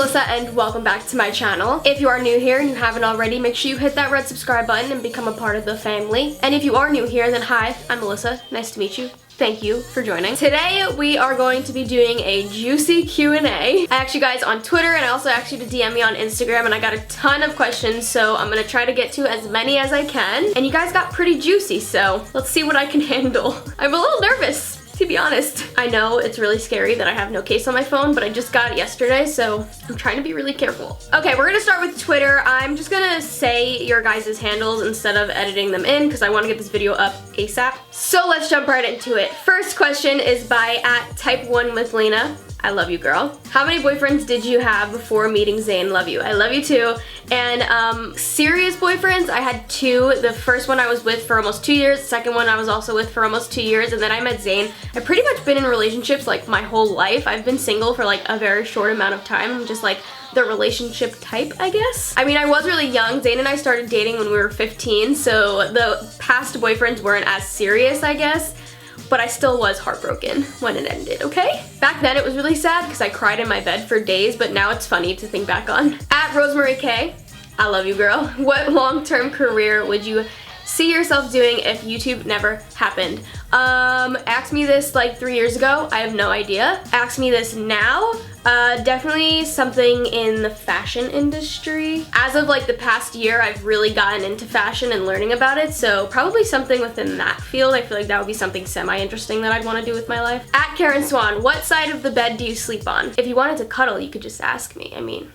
Allisa and welcome back to my channel. If you are new here and you haven't already, make sure you hit that red subscribe button and become a part of the family. And if you are new here, then hi, I'm Allisa. Nice to meet you. Thank you for joining. Today we are going to be doing a juicy Q&A. I asked you guys on Twitter and I also asked you to DM me on Instagram and I got a ton of questions, so I'm gonna try to get to as many as I can. And you guys got pretty juicy, so let's see what I can handle. I'm a little nervous, to be honest. I know it's really scary that I have no case on my phone, but I just got it yesterday, so I'm trying to be really careful. Okay, we're gonna start with Twitter. I'm just gonna say your guys' handles instead of editing them in because I want to get this video up ASAP. So let's jump right into it. First question is by @type1withlena. I love you, girl. How many boyfriends did you have before meeting Zane? Love you. I love you too. And serious boyfriends, I had two. The first one I was with for almost 2 years. The second one I was also with for almost 2 years. And then I met Zane. I've pretty much been in relationships like my whole life. I've been single for like a very short amount of time. I'm just like the relationship type, I guess. I mean, I was really young. Zane and I started dating when we were 15. So the past boyfriends weren't as serious, I guess. But I still was heartbroken when it ended, okay? Back then it was really sad because I cried in my bed for days, but now it's funny to think back on. @Rosemary K, I love you, girl. What long-term career would you see yourself doing if YouTube never happened? Asked me this like 3 years ago. I have no idea. Asked me this now. Definitely something in the fashion industry. As of like the past year, I've really gotten into fashion and learning about it, so probably something within that field. I feel like that would be something semi-interesting that I'd want to do with my life. @Karen Swan, what side of the bed do you sleep on? If you wanted to cuddle, you could just ask me. I mean.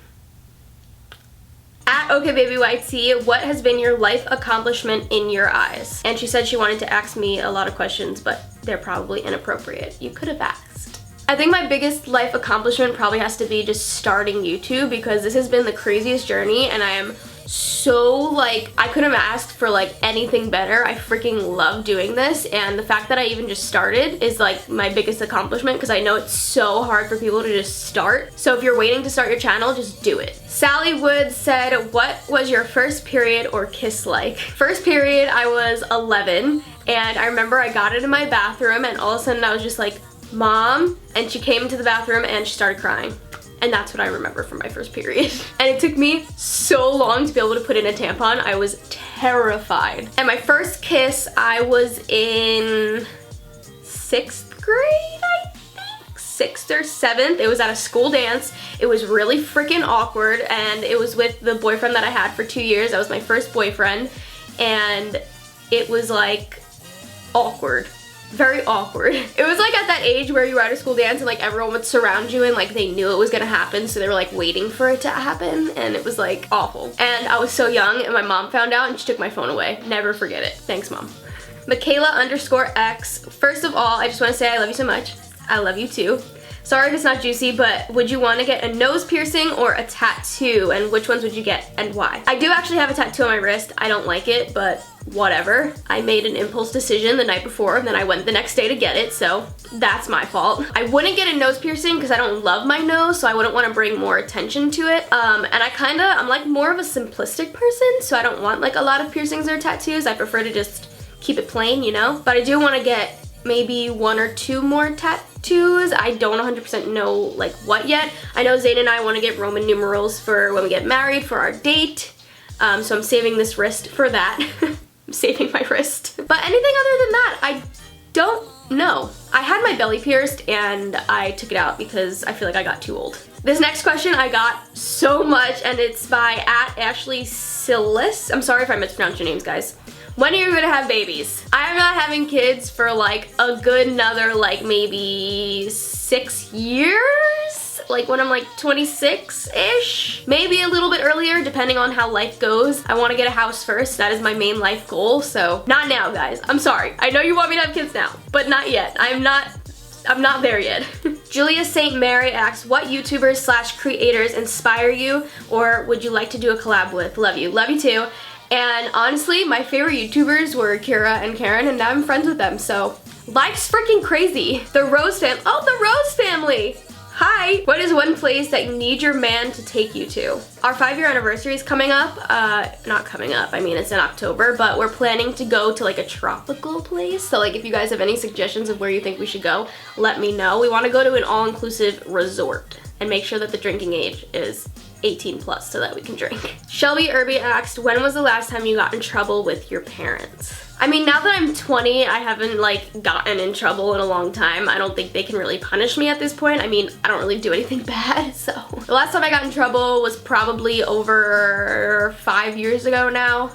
@OkBabyYT, what has been your life accomplishment in your eyes? And she said she wanted to ask me a lot of questions, but they're probably inappropriate. You could have asked. I think my biggest life accomplishment probably has to be just starting YouTube, because this has been the craziest journey and I am so like, I couldn't have asked for like anything better. I freaking love doing this, and the fact that I even just started is like my biggest accomplishment, because I know it's so hard for people to just start. So if you're waiting to start your channel, just do it. Sally Wood said, what was your first period or kiss like? First period, I was 11 and I remember I got it in my bathroom and all of a sudden I was just like, Mom, and she came into the bathroom and she started crying. And that's what I remember from my first period. And it took me so long to be able to put in a tampon. I was terrified. And my first kiss, I was in 6th grade, I think? 6th or 7th. It was at a school dance. It was really freaking awkward, and it was with the boyfriend that I had for 2 years. That was my first boyfriend, and it was like awkward. Very awkward. It was like at that age where you were at a school dance and like everyone would surround you and like they knew it was gonna happen, so they were like waiting for it to happen, and it was like awful. And I was so young and my mom found out and she took my phone away. Never forget it. Thanks, Mom. Michaela_X, first of all, I just want to say I love you so much. I love you too. Sorry if it's not juicy, but would you want to get a nose piercing or a tattoo, and which ones would you get and why? I do actually have a tattoo on my wrist. I don't like it, but whatever. I made an impulse decision the night before and then I went the next day to get it, so that's my fault. I wouldn't get a nose piercing because I don't love my nose, so I wouldn't want to bring more attention to it. And I'm like more of a simplistic person, so I don't want like a lot of piercings or tattoos. I prefer to just keep it plain, you know? But I do want to get maybe 1 or 2 more tattoos. I don't 100% know like what yet. I know Zane and I want to get Roman numerals for when we get married for our date. So I'm saving this wrist for that. I'm saving my wrist. But anything other than that, I don't know. I had my belly pierced and I took it out because I feel like I got too old. This next question I got so much, and it's by @AshleySillis. I'm sorry if I mispronounced your names, guys. When are you gonna have babies? I am not having kids for like a good another like maybe 6 years? Like when I'm like 26-ish? Maybe a little bit earlier depending on how life goes. I wanna get a house first. That is my main life goal, so not now, guys. I'm sorry. I know you want me to have kids now, but not yet. I'm not there yet. Julia St. Mary asks, what YouTubers/creators inspire you or would you like to do a collab with? Love you. Love you too. And honestly, my favorite YouTubers were Kira and Karen, and now I'm friends with them, so life's freaking crazy. The Rose family. Oh, the Rose family! Hi! What is one place that you need your man to take you to? Our 5-year anniversary is coming up. Not coming up, I mean it's in October, but we're planning to go to like a tropical place. So like if you guys have any suggestions of where you think we should go, let me know. We want to go to an all-inclusive resort and make sure that the drinking age is 18 plus so that we can drink. Shelby Irby asked, when was the last time you got in trouble with your parents? I mean, now that I'm 20, I haven't like gotten in trouble in a long time. I don't think they can really punish me at this point. I mean, I don't really do anything bad, so. The last time I got in trouble was probably over 5 years ago now.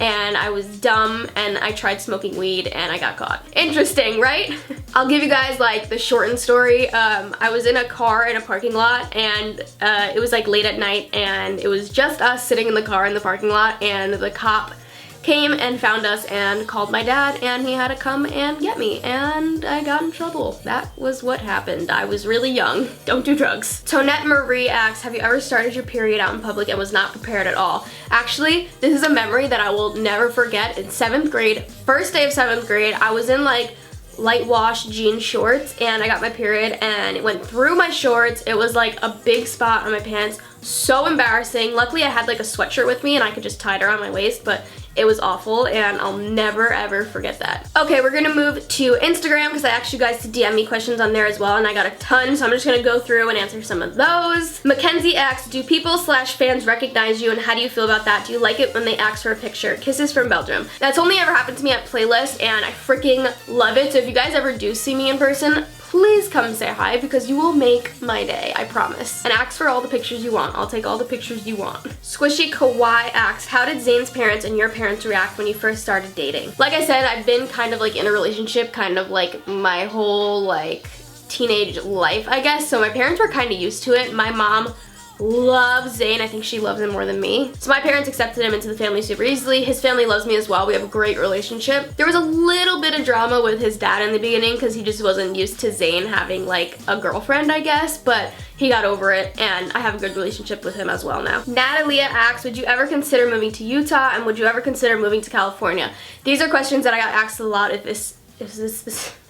And I was dumb and I tried smoking weed and I got caught. Interesting, right? I'll give you guys like the shortened story. I was in a car in a parking lot and it was like late at night and it was just us sitting in the car in the parking lot, and the cop came and found us and called my dad, and he had to come and get me, and I got in trouble. That was what happened. I was really young. Don't do drugs. Tonette Marie asks, have you ever started your period out in public and was not prepared at all? Actually, this is a memory that I will never forget. In 7th grade, first day of 7th grade, I was in like light wash jean shorts and I got my period and it went through my shorts. It was like a big spot on my pants. So embarrassing. Luckily I had like a sweatshirt with me and I could just tie it around my waist, but it was awful and I'll never ever forget that. Okay, we're gonna move to Instagram because I asked you guys to DM me questions on there as well, and I got a ton, so I'm just gonna go through and answer some of those. Mackenzie asks, do people/fans recognize you and how do you feel about that? Do you like it when they ask for a picture? Kisses from Belgium. That's only ever happened to me at Playlist and I freaking love it. So if you guys ever do see me in person, please come say hi because you will make my day, I promise. And ask for all the pictures you want. I'll take all the pictures you want. Squishy Kawaii asks, how did Zane's parents and your parents react when you first started dating? Like I said, I've been kind of like in a relationship kind of like my whole like teenage life, I guess. So my parents were kind of used to it. My mom loves Zane. I think she loves him more than me. So my parents accepted him into the family super easily. His family loves me as well. We have a great relationship. There was a little bit of drama with his dad in the beginning because he just wasn't used to Zane having like a girlfriend, I guess, but he got over it and I have a good relationship with him as well now. Natalia asks, would you ever consider moving to Utah and would you ever consider moving to California? These are questions that I got asked a lot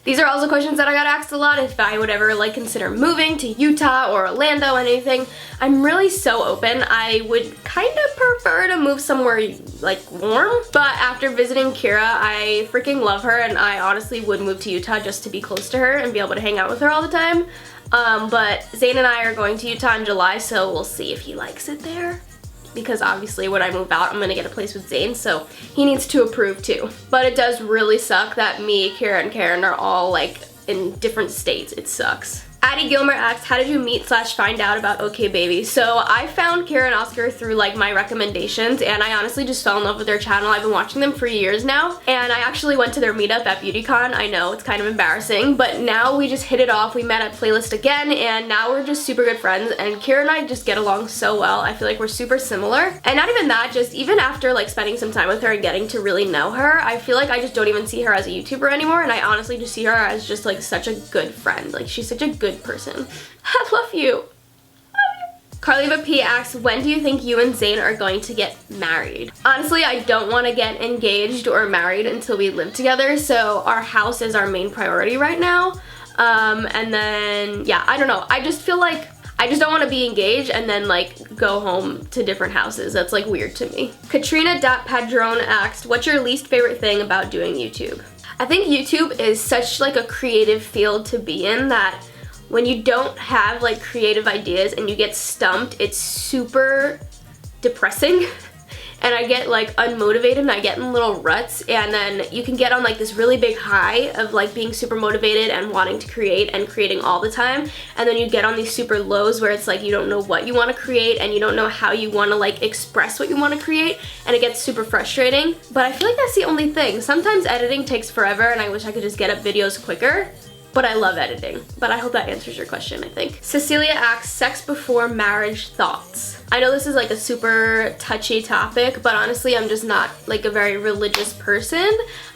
These are also questions that I got asked a lot if I would ever like consider moving to Utah or Orlando, anything. I'm really so open. I would kind of prefer to move somewhere like warm, but after visiting Kira, I freaking love her and I honestly would move to Utah just to be close to her and be able to hang out with her all the time. But Zane and I are going to Utah in July, so we'll see if he likes it there. Because obviously when I move out, I'm gonna get a place with Zane, so he needs to approve too. But it does really suck that me, Kira, and Karen are all like in different states. It sucks. Addie Gilmer asks, how did you meet/find out about OK Baby? So I found Kira and Oscar through like my recommendations and I honestly just fell in love with their channel. I've been watching them for years now and I actually went to their meetup at BeautyCon. I know, it's kind of embarrassing, but now we just hit it off. We met at Playlist again and now we're just super good friends and Kira and I just get along so well. I feel like we're super similar. And not even that, just even after like spending some time with her and getting to really know her, I feel like I just don't even see her as a YouTuber anymore and I honestly just see her as just like such a good friend. Like she's such a good person. I love you. Carliva P asks, when do you think you and Zane are going to get married? Honestly, I don't want to get engaged or married until we live together, so our house is our main priority right now. And then, yeah, I don't know. I just feel like I just don't want to be engaged and then like go home to different houses. That's like weird to me. Katrina.Padrone asked, what's your least favorite thing about doing YouTube? I think YouTube is such like a creative field to be in that when you don't have like creative ideas and you get stumped, it's super depressing and I get like unmotivated and I get in little ruts, and then you can get on like this really big high of like being super motivated and wanting to create and creating all the time, and then you get on these super lows where it's like you don't know what you want to create and you don't know how you want to like express what you want to create, and it gets super frustrating. But I feel like that's the only thing. Sometimes editing takes forever and I wish I could just get up videos quicker. But I love editing. But I hope that answers your question, I think. Cecilia asks, sex before marriage thoughts. I know this is like a super touchy topic, but honestly I'm just not like a very religious person.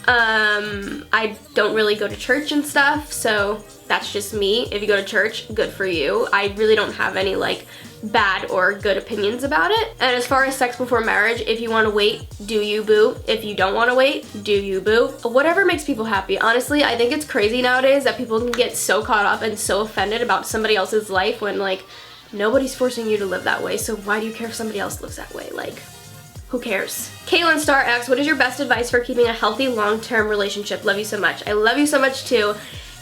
I don't really go to church and stuff, so that's just me. If you go to church, good for you. I really don't have any like bad or good opinions about it. And as far as sex before marriage, if you want to wait, do you, boo. If you don't want to wait, do you, boo. Whatever makes people happy. Honestly, I think it's crazy nowadays that people can get so caught up and so offended about somebody else's life when like nobody's forcing you to live that way, so why do you care if somebody else lives that way? Like, who cares? Caitlin Star asks, what is your best advice for keeping a healthy long-term relationship? Love you so much. I love you so much too.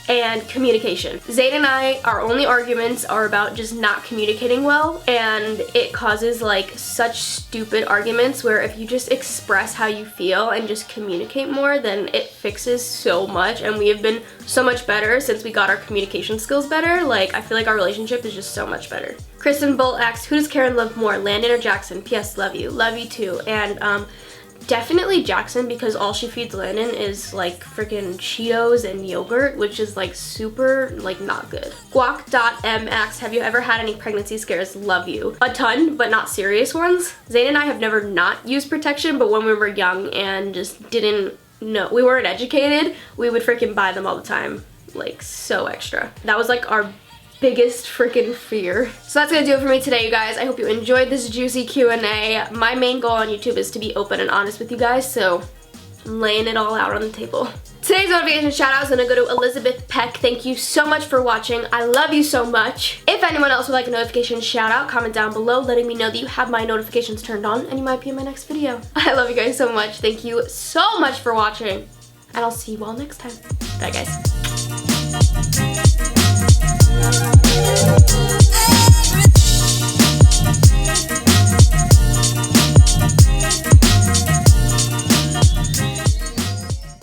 And communication. Zane and I, our only arguments are about just not communicating well, and it causes like such stupid arguments where if you just express how you feel and just communicate more, then it fixes so much, and we have been so much better since we got our communication skills better. Like, I feel like our relationship is just so much better. Kristen Bolt asks, who does Karen love more, Landon or Jackson? P.S. Love you. Love you too. And definitely Jackson, because all she feeds Landon is like freaking Cheetos and yogurt, which is like super like not good. Guac.m asks, have you ever had any pregnancy scares? Love you. A ton, but not serious ones. Zane and I have never not used protection, but when we were young and just didn't know, we weren't educated, we would freaking buy them all the time. Like, so extra. That was like our biggest freaking fear. So that's gonna do it for me today, you guys. I hope you enjoyed this juicy Q&A. My main goal on YouTube is to be open and honest with you guys, so I'm laying it all out on the table. Today's notification shout out is gonna go to Elizabeth Peck. Thank you so much for watching. I love you so much. If anyone else would like a notification shout out, comment down below letting me know that you have my notifications turned on and you might be in my next video. I love you guys so much. Thank you so much for watching, and I'll see you all next time. Bye, guys.